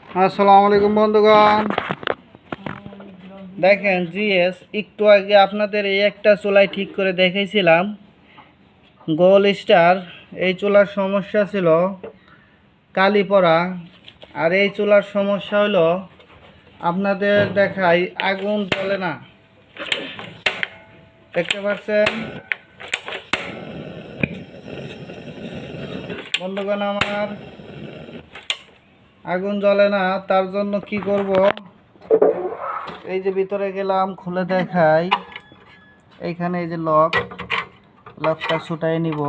আসসালামু আলাইকুম বন্ধুগণ। দেখেন জিএস একটু আগে আপনাদের এই একটা চুলাই ঠিক করে দেখাইছিলাম, গোল স্টার। এই চুলার সমস্যা ছিল কালি পড়া, আর এই চুলার সমস্যা হলো আপনাদের দেখাই আগুন জ্বলে না। দেখতে পাচ্ছেন বন্ধুগণ, আমার আগুন জ্বলে না। তার জন্য কি করব, এই যে ভিতরে গেলাম, খুলে দেখাই। এইখানে এই যে লকটা ছুটাই নিব,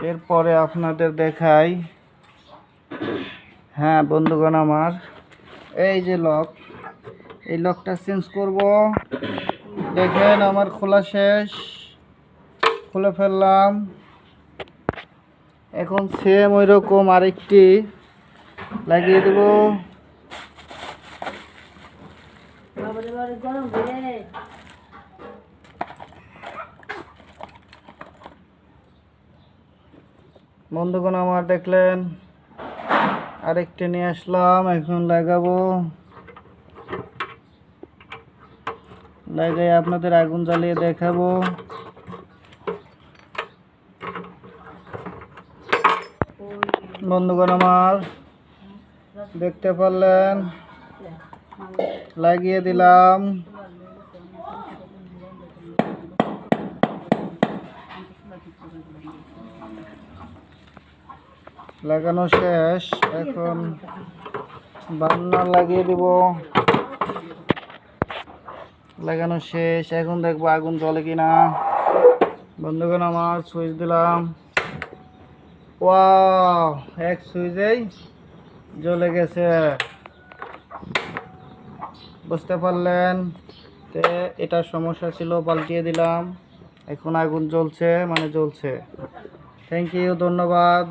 এরপরে আপনাদের দেখাই। হ্যাঁ বন্ধুগণ, আমার এই যে এই লকটা চেঞ্জ করব। দেখেন আমার খোলা শেষ, খুলে ফেললাম। এখন সেম ওই রকম আরেকটি লাগিয়ে দেব। বন্ধুগণ, আমার দেখলেন আরেকটি নিয়ে আসলাম, এখন লাগাবো। লাগাই আপনাদের আগুন জ্বালিয়ে দেখাবো। বন্ধুগণ, আমার দেখতে পারলেন, লাগিয়ে দিলাম। লাগানো শেষ, এখন বার্নার লাগিয়ে দিব। লাগানো শেষ, এখন দেখবো আগুন জ্বলে কিনা। বন্ধুগণ, আমার সুইচ দিলাম। ওয়াও, এক সুইচেই জ্বলে গেছে। বুঝতে পারলেন? এটার সমস্যা ছিল, পাল্টিয়ে দিলাম। এখন আগুন জ্বলছে, মানে জ্বলছে। থ্যাংক ইউ, ধন্যবাদ।